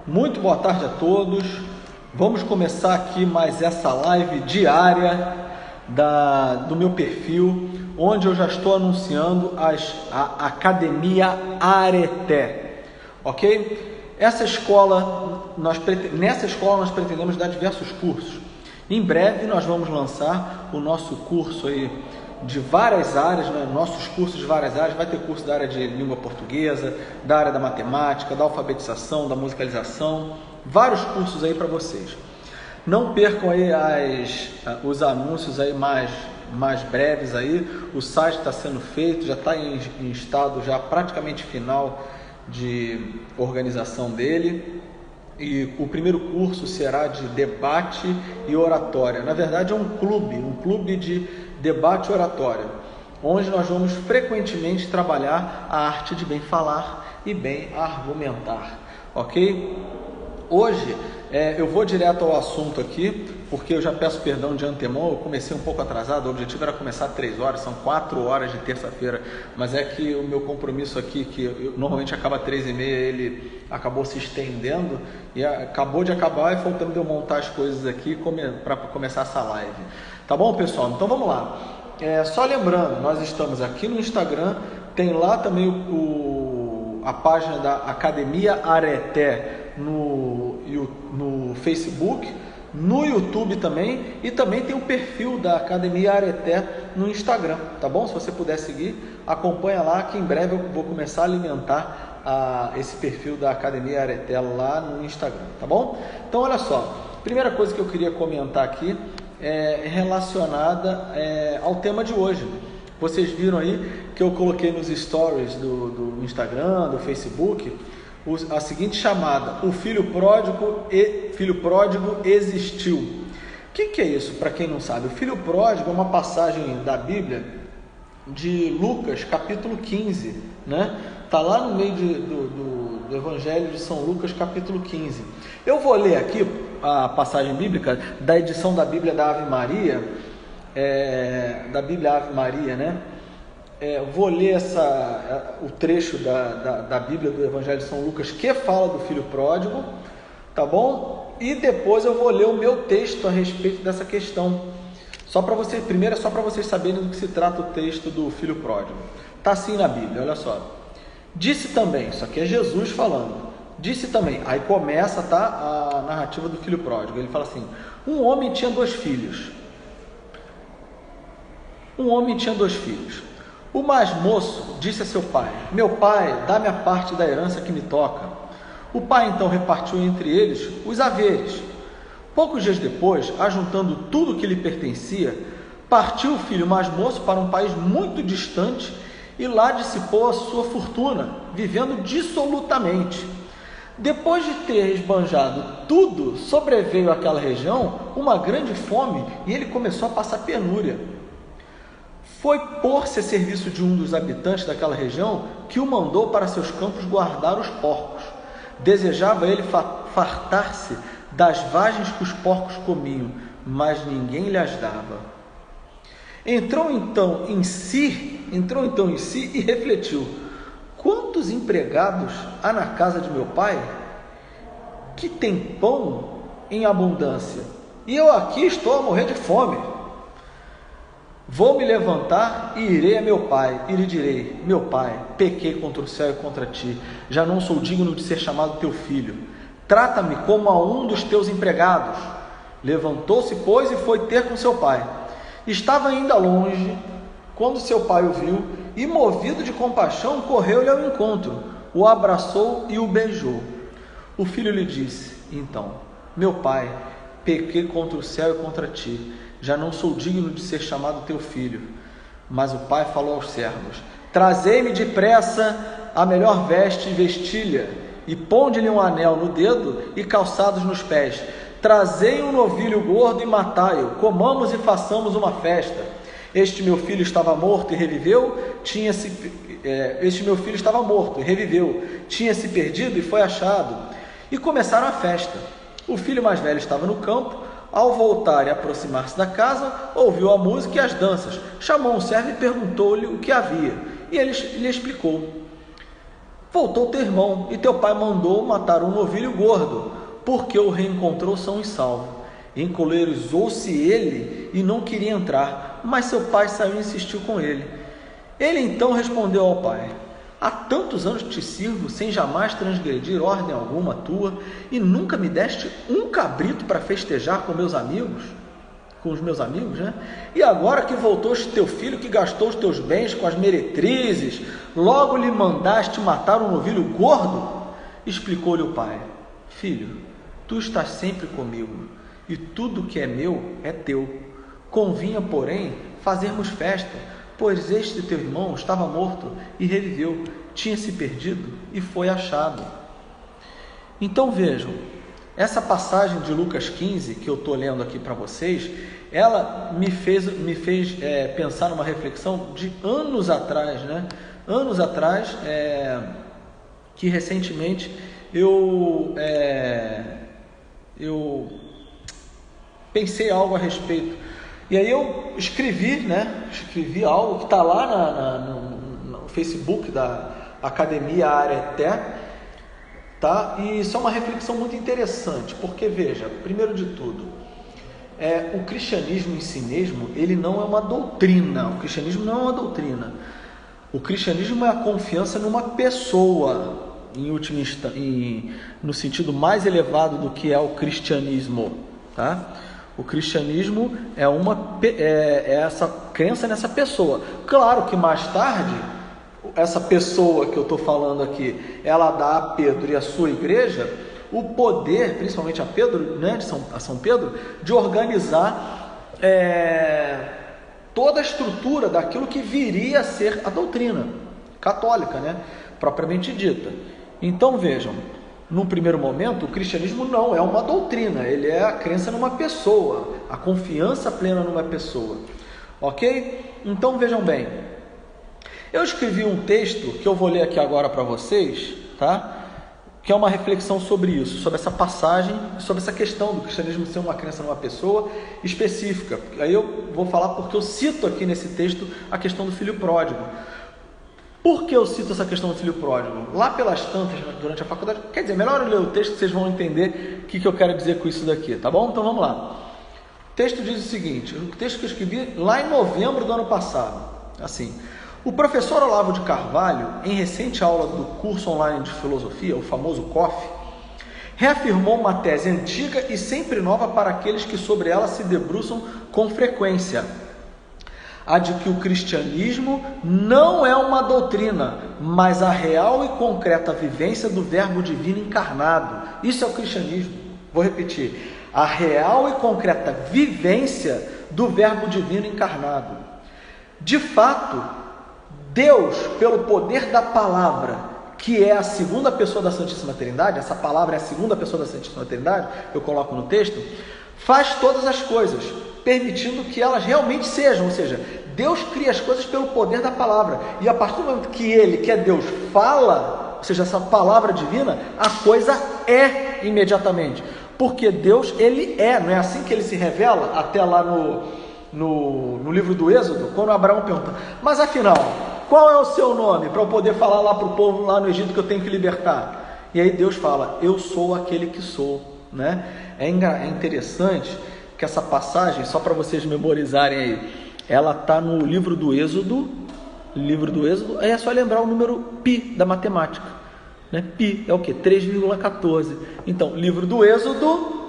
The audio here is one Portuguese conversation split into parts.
Muito boa tarde a todos. Vamos começar aqui mais essa live diária do meu perfil, onde eu já estou anunciando a Academia Areté, ok? Nessa escola nós pretendemos dar diversos cursos. Em breve nós vamos lançar o nosso curso aí de várias áreas, né? Nossos cursos de várias áreas. Vai ter curso da área de língua portuguesa, da área da matemática, da alfabetização, da musicalização, vários cursos aí para vocês. Não percam aí os anúncios aí mais breves aí. O site está sendo feito, já está em estado já praticamente final de organização dele. E o primeiro curso será de debate e oratória. Na verdade é um clube de debate e oratória, onde nós vamos frequentemente trabalhar a arte de bem falar e bem argumentar, ok? Hoje eu vou direto ao assunto aqui, porque eu já peço perdão de antemão, eu comecei um pouco atrasado, o objetivo era começar 3 horas, são 4 horas de terça-feira, mas é que o meu compromisso aqui, que normalmente acaba 3h30, ele acabou se estendendo e acabou de acabar e faltando de eu montar as coisas aqui para começar essa live. Tá bom, pessoal? Então vamos lá. Só lembrando, nós estamos aqui no Instagram, tem lá também a página da Academia Areté no Facebook, no YouTube também, e também tem o perfil da Academia Areté no Instagram, tá bom? Se você puder seguir, acompanha lá, que em breve eu vou começar a alimentar esse perfil da Academia Areté lá no Instagram, tá bom? Então olha só, primeira coisa que eu queria comentar aqui é relacionada ao tema de hoje. Vocês viram aí que eu coloquei nos stories do Instagram, do Facebook, a seguinte chamada: o filho pródigo existiu. O que é isso, para quem não sabe? O filho pródigo é uma passagem da Bíblia de Lucas, capítulo 15, né? Está lá no meio do Evangelho de São Lucas, capítulo 15. Eu vou ler aqui a passagem bíblica da edição da Bíblia da Ave Maria, da Bíblia Ave Maria, né? Vou ler o trecho da Bíblia do Evangelho de São Lucas que fala do filho pródigo, tá bom? E depois eu vou ler o meu texto a respeito dessa questão. Primeiro é só para vocês saberem do que se trata o texto do filho pródigo. Tá assim na Bíblia, olha só. Disse também, isso aqui é Jesus falando. Disse também, aí começa a narrativa do filho pródigo. Ele fala assim: um homem tinha 2 filhos. O mais moço disse a seu pai: meu pai, dá-me a parte da herança que me toca. O pai então repartiu entre eles os haveres. Poucos dias depois, ajuntando tudo que lhe pertencia, partiu o filho mais moço para um país muito distante e lá dissipou a sua fortuna, vivendo dissolutamente. Depois de ter esbanjado tudo, sobreveio àquela região uma grande fome e ele começou a passar penúria. Foi pôr-se a serviço de um dos habitantes daquela região, que o mandou para seus campos guardar os porcos. Desejava ele fartar-se das vagens que os porcos comiam, mas ninguém lhes dava. Entrou então em si e refletiu: quantos empregados há na casa de meu pai, que tem pão em abundância, e eu aqui estou a morrer de fome? Vou me levantar e irei a meu pai, e lhe direi: meu pai, pequei contra o céu e contra ti, já não sou digno de ser chamado teu filho. Trata-me como a um dos teus empregados. Levantou-se, pois, e foi ter com seu pai. Estava ainda longe, quando seu pai o viu, e movido de compaixão, correu-lhe ao encontro, o abraçou e o beijou. O filho lhe disse então: meu pai, pequei contra o céu e contra ti, já não sou digno de ser chamado teu filho. Mas o pai falou aos servos: trazei-me depressa a melhor veste e vestilha, e ponde-lhe um anel no dedo e calçados nos pés. Trazei um novilho gordo e matai-o, comamos e façamos uma festa. Este meu filho estava morto e reviveu, tinha-se perdido e foi achado. E começaram a festa. O filho mais velho estava no campo. Ao voltar e aproximar-se da casa, ouviu a música e as danças. Chamou um servo e perguntou-lhe o que havia, e ele lhe explicou. voltou teu irmão, e teu pai mandou matar um novilho gordo, porque o reencontrou são e salvo. Encolerizou-se ele e não queria entrar, mas seu pai saiu e insistiu com ele. Ele então respondeu ao pai: há tantos anos te sirvo, sem jamais transgredir ordem alguma tua, e nunca me deste um cabrito para festejar com os meus amigos, né? E agora que voltou este teu filho, que gastou os teus bens com as meretrizes, logo lhe mandaste matar um novilho gordo? Explicou-lhe o pai: filho, tu estás sempre comigo, e tudo que é meu é teu. Convinha, porém, fazermos festa, pois este teu irmão estava morto e reviveu, tinha se perdido e foi achado. Então vejam, essa passagem de Lucas 15, que eu estou lendo aqui para vocês, ela me fez pensar numa reflexão de anos atrás, né? Anos atrás, que recentemente eu pensei algo a respeito. E aí eu escrevi algo que está lá no Facebook da Academia Areté, tá? E isso é uma reflexão muito interessante, porque veja, primeiro de tudo, o cristianismo em si mesmo, ele não é uma doutrina. O cristianismo não é uma doutrina. O cristianismo é a confiança numa pessoa, em última instância, no sentido mais elevado do que é o cristianismo, tá? O cristianismo é essa crença nessa pessoa. Claro que mais tarde, essa pessoa que eu estou falando aqui, ela dá a Pedro e a sua igreja o poder, principalmente a Pedro, né, a São Pedro, de organizar toda a estrutura daquilo que viria a ser a doutrina católica, né, propriamente dita. Então vejam, no primeiro momento, o cristianismo não é uma doutrina, ele é a crença numa pessoa, a confiança plena numa pessoa, ok? Então vejam bem, eu escrevi um texto que eu vou ler aqui agora para vocês, tá? Que é uma reflexão sobre isso, sobre essa passagem, sobre essa questão do cristianismo ser uma crença numa pessoa específica. Aí eu vou falar porque eu cito aqui nesse texto a questão do filho pródigo. Por que eu cito essa questão do filho pródigo? Lá pelas tantas, durante a faculdade, quer dizer, melhor eu ler o texto que vocês vão entender o que eu quero dizer com isso daqui, tá bom? Então vamos lá. O texto diz o seguinte, o texto que eu escrevi lá em novembro do ano passado, assim: o professor Olavo de Carvalho, em recente aula do curso online de filosofia, o famoso COF, reafirmou uma tese antiga e sempre nova para aqueles que sobre ela se debruçam com frequência: a de que o cristianismo não é uma doutrina, mas a real e concreta vivência do Verbo Divino encarnado. Isso é o cristianismo. Vou repetir: a real e concreta vivência do Verbo Divino encarnado. De fato, Deus, pelo poder da palavra, que é a segunda pessoa da Santíssima Trindade, essa palavra é a segunda pessoa da Santíssima Trindade, eu coloco no texto, faz todas as coisas, permitindo que elas realmente sejam, ou seja, Deus cria as coisas pelo poder da palavra, e a partir do momento que Ele, que é Deus, fala, ou seja, essa palavra divina, a coisa é imediatamente, porque Deus, Ele é, não é assim que Ele se revela, até lá no livro do Êxodo, quando Abraão pergunta, mas afinal, qual é o seu nome, para eu poder falar lá para o povo lá no Egito que eu tenho que libertar? E aí Deus fala, eu sou aquele que sou, né? É interessante que essa passagem, só para vocês memorizarem aí, ela está no livro do Êxodo, aí é só lembrar o número pi da matemática, né? Pi é o que? 3,14. Então, livro do Êxodo,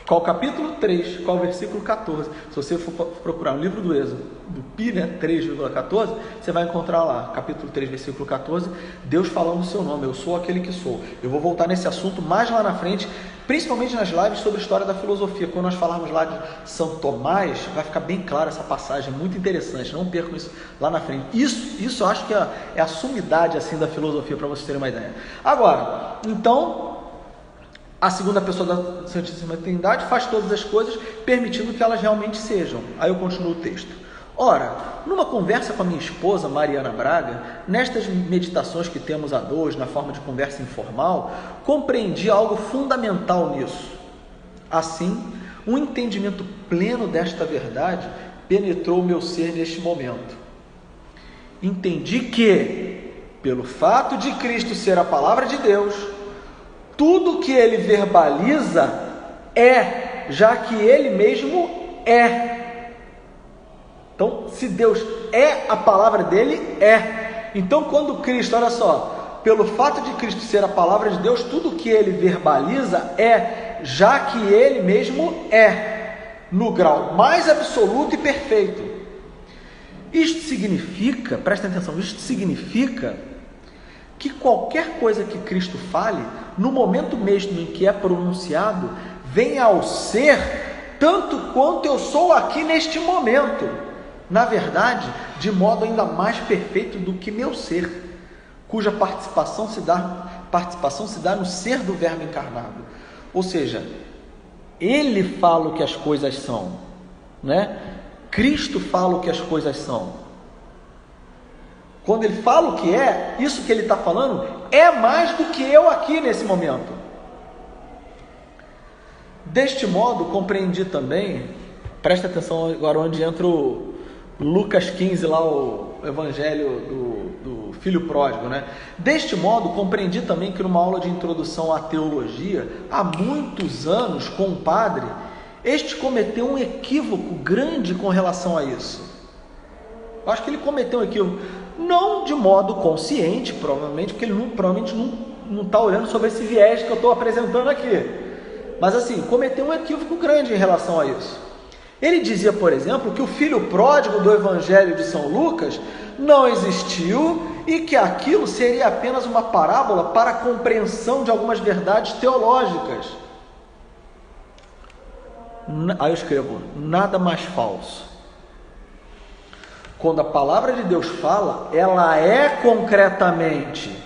qual capítulo? 3. Qual versículo? 14. Se você for procurar no livro do Êxodo, do pi, né, 3,14, você vai encontrar lá, capítulo 3, versículo 14, Deus falando o seu nome, eu sou aquele que sou. Eu vou voltar nesse assunto mais lá na frente, principalmente nas lives sobre a história da filosofia. Quando nós falarmos lá de São Tomás, vai ficar bem claro essa passagem, muito interessante, não percam isso lá na frente. Isso eu acho que é a sumidade assim, da filosofia, para vocês terem uma ideia. Agora, então, a segunda pessoa da Santíssima Trindade faz todas as coisas, permitindo que elas realmente sejam. Aí eu continuo o texto. Ora, numa conversa com a minha esposa, Mariana Braga, nestas meditações que temos a dois, na forma de conversa informal, compreendi algo fundamental nisso. Assim, um entendimento pleno desta verdade penetrou o meu ser neste momento. Entendi que, pelo fato de Cristo ser a palavra de Deus, tudo que ele verbaliza é, já que ele mesmo é. Então, se Deus é a palavra dele, é. Então, quando Cristo, olha só, pelo fato de Cristo ser a palavra de Deus, tudo que ele verbaliza é, já que ele mesmo é, no grau mais absoluto e perfeito. Isto significa, prestem atenção, isto significa que qualquer coisa que Cristo fale, no momento mesmo em que é pronunciado, vem ao ser tanto quanto eu sou aqui neste momento. Na verdade, de modo ainda mais perfeito do que meu ser, cuja participação se dá no ser do Verbo encarnado. Ou seja, ele fala o que as coisas são, né? Cristo fala o que as coisas são. Quando ele fala o que é, isso que ele está falando é mais do que eu aqui nesse momento. Deste modo, compreendi também, presta atenção agora onde entra o Lucas 15, lá o evangelho do filho pródigo, né? Deste modo, compreendi também que numa aula de introdução à teologia, há muitos anos, com um padre, este cometeu um equívoco grande com relação a isso. Eu acho que ele cometeu um equívoco, não de modo consciente, provavelmente, porque ele provavelmente não está olhando sobre esse viés que eu estou apresentando aqui. Mas assim, cometeu um equívoco grande em relação a isso. Ele dizia, por exemplo, que o filho pródigo do Evangelho de São Lucas não existiu e que aquilo seria apenas uma parábola para a compreensão de algumas verdades teológicas. Aí eu escrevo, nada mais falso. Quando a palavra de Deus fala, ela é concretamente.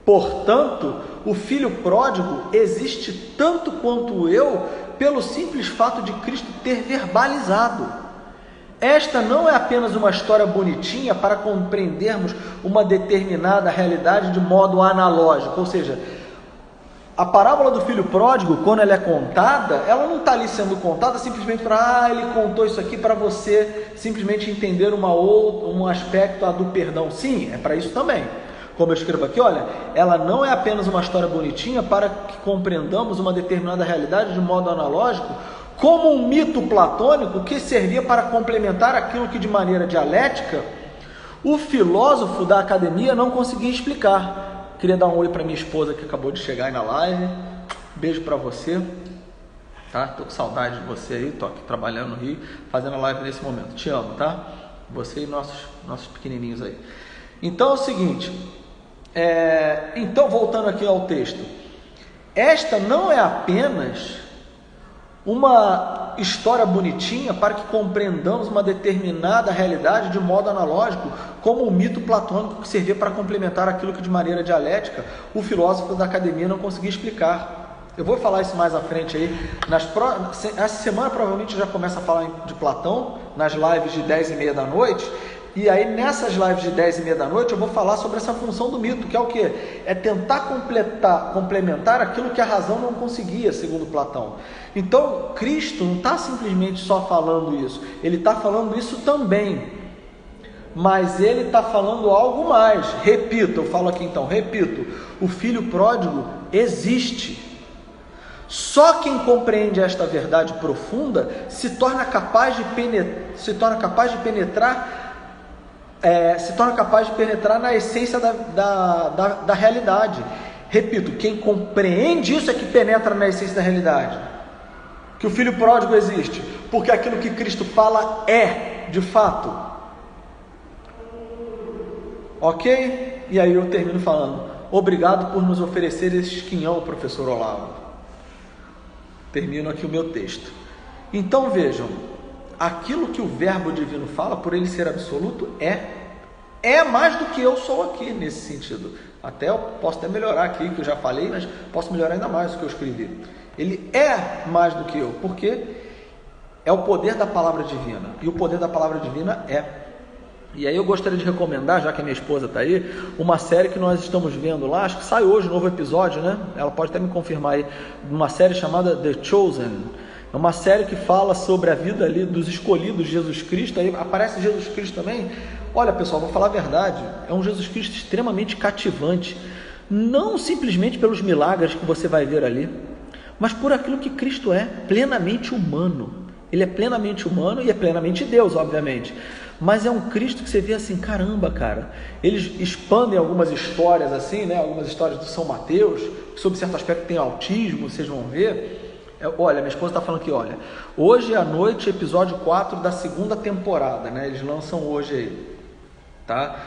Portanto, o filho pródigo existe tanto quanto eu, pelo simples fato de Cristo ter verbalizado. Esta não é apenas uma história bonitinha para compreendermos uma determinada realidade de modo analógico, ou seja, a parábola do filho pródigo, quando ela é contada, ela não está ali sendo contada simplesmente para, ele contou isso aqui para você simplesmente entender um aspecto do perdão. Sim, é para isso também. Como eu escrevo aqui, olha, ela não é apenas uma história bonitinha para que compreendamos uma determinada realidade de modo analógico, como um mito platônico que servia para complementar aquilo que de maneira dialética o filósofo da academia não conseguia explicar. Queria dar um oi para minha esposa que acabou de chegar aí na live. Beijo para você. Tá? Tô com saudade de você aí. Tô aqui trabalhando no Rio, fazendo a live nesse momento. Te amo, tá? Você e nossos pequenininhos aí. Então é o seguinte. Então, voltando aqui ao texto. Esta não é apenas uma história bonitinha para que compreendamos uma determinada realidade de modo analógico, como o mito platônico que servia para complementar aquilo que de maneira dialética o filósofo da academia não conseguia explicar. Eu vou falar isso mais à frente aí. Essa semana provavelmente já começa a falar de Platão, nas lives de 10h30 da noite, e aí nessas lives de 10h30 da noite eu vou falar sobre essa função do mito, que é o quê? É tentar complementar aquilo que a razão não conseguia, segundo Platão. Então, Cristo não está simplesmente só falando isso, ele está falando isso também, mas ele está falando algo mais. Repito, eu falo aqui então, repito, o filho pródigo existe. Só quem compreende esta verdade profunda se torna capaz de penetrar na essência da realidade. Repito, quem compreende isso é que penetra na essência da realidade. Que o filho pródigo existe, porque aquilo que Cristo fala é, de fato. Ok? E aí eu termino falando, obrigado por nos oferecer esse esquinhão, professor Olavo. Termino aqui o meu texto. Então vejam, aquilo que o verbo divino fala, por ele ser absoluto, é mais do que eu sou aqui, nesse sentido. Eu posso até melhorar aqui, que eu já falei, mas posso melhorar ainda mais do que eu escrevi. Ele é mais do que eu, porque é o poder da palavra divina, e o poder da palavra divina é. E aí eu gostaria de recomendar, já que a minha esposa está aí, uma série que nós estamos vendo lá, acho que sai hoje um novo episódio, né? Ela pode até me confirmar aí, uma série chamada The Chosen. É uma série que fala sobre a vida ali dos escolhidos de Jesus Cristo. Aí aparece Jesus Cristo também olha pessoal, vou falar a verdade, é um Jesus Cristo extremamente cativante, não simplesmente pelos milagres que você vai ver ali, mas por aquilo que Cristo é, plenamente humano. Ele é plenamente humano e é plenamente Deus, obviamente. Mas é um Cristo que você vê assim, caramba, cara. Eles expandem algumas histórias assim, né? Algumas histórias do São Mateus, que sob certo aspecto tem autismo, vocês vão ver. Olha, minha esposa está falando aqui, olha, hoje à noite, episódio 4 da segunda temporada, né? Eles lançam hoje aí, tá?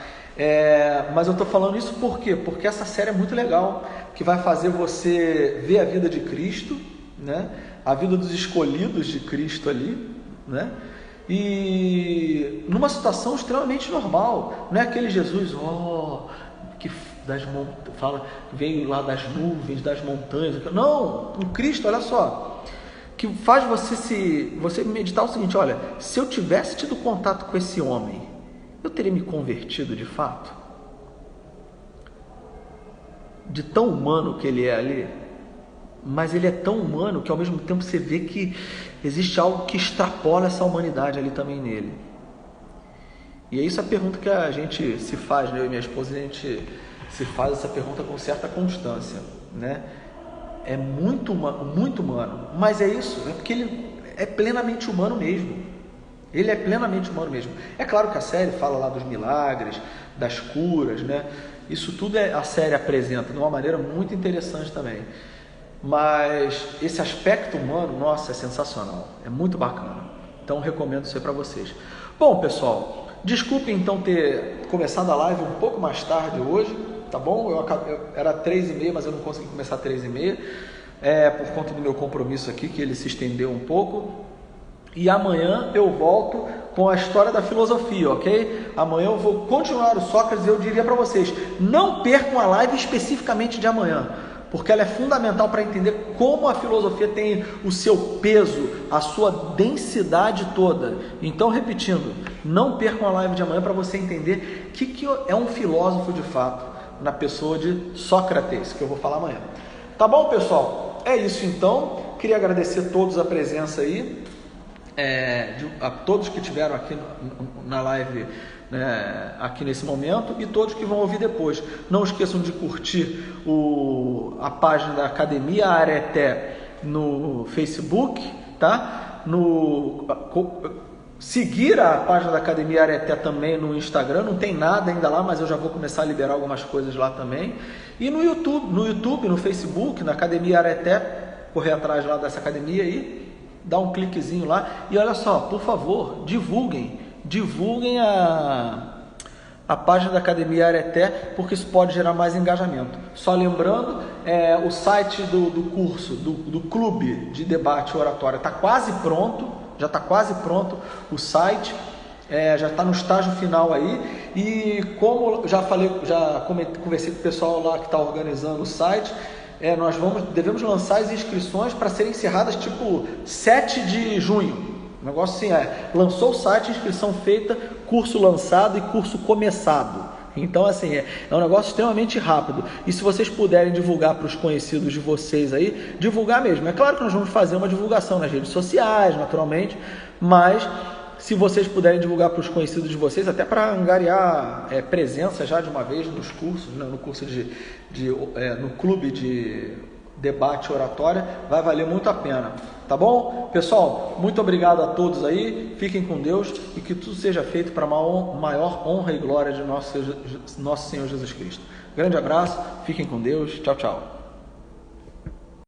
Mas eu estou falando isso por quê? Porque essa série é muito legal, que vai fazer você ver a vida de Cristo, né? A vida dos escolhidos de Cristo ali, né? E numa situação extremamente normal, não é aquele Jesus, que veio lá das nuvens, das montanhas, não, um Cristo, olha só, que faz você meditar o seguinte, olha, se eu tivesse tido contato com esse homem, eu teria me convertido de fato? De tão humano que ele é ali, mas ele é tão humano que ao mesmo tempo você vê que existe algo que extrapola essa humanidade ali também nele. E é isso a pergunta que a gente se faz, né? Eu e minha esposa, a gente se faz essa pergunta com certa constância, né? É muito humano, mas é isso, é porque ele é plenamente humano mesmo. Ele é plenamente humano mesmo. É claro que a série fala lá dos milagres, das curas, né? Isso tudo a série apresenta de uma maneira muito interessante também. Mas esse aspecto humano, nossa, é sensacional, é muito bacana. Então recomendo isso aí para vocês. Bom, pessoal, desculpe então ter começado a live um pouco mais tarde hoje, tá bom? Era 3h30, mas eu não consegui começar 3h30, por conta do meu compromisso aqui, que ele se estendeu um pouco. E amanhã eu volto com a história da filosofia, ok? Amanhã eu vou continuar o Sócrates e eu diria para vocês, não percam a live especificamente de amanhã, porque ela é fundamental para entender como a filosofia tem o seu peso, a sua densidade toda. Então, repetindo, não percam a live de amanhã para você entender o que é um filósofo de fato, na pessoa de Sócrates, que eu vou falar amanhã. Tá bom, pessoal? É isso então. Queria agradecer a todos a presença aí, a todos que estiveram aqui na live, né, aqui nesse momento, e todos que vão ouvir depois. Não esqueçam de curtir a página da Academia Areté no Facebook, tá? Seguir a página da Academia Areté também no Instagram, não tem nada ainda lá, mas eu já vou começar a liberar algumas coisas lá também. E no YouTube, no Facebook, na Academia Areté, correr atrás lá dessa academia aí, dá um cliquezinho lá. E olha só, por favor, divulguem a página da Academia Areté, porque isso pode gerar mais engajamento. Só lembrando, o site do curso, do clube de debate oratória está quase pronto, já está quase pronto o site, já está no estágio final aí, e como já conversei com o pessoal lá que está organizando o site, nós devemos lançar as inscrições para serem encerradas tipo 7 de junho. O negócio assim lançou o site, inscrição feita, curso lançado e curso começado. Então assim, é um negócio extremamente rápido. E se vocês puderem divulgar para os conhecidos de vocês aí, divulgar mesmo. É claro que nós vamos fazer uma divulgação nas redes sociais, naturalmente, mas se vocês puderem divulgar para os conhecidos de vocês, até para angariar presença já de uma vez nos cursos, né, no curso no clube de debate oratória, vai valer muito a pena, tá bom? Pessoal, muito obrigado a todos aí, fiquem com Deus e que tudo seja feito para a maior honra e glória de nosso Senhor Jesus Cristo. Grande abraço, fiquem com Deus, tchau, tchau.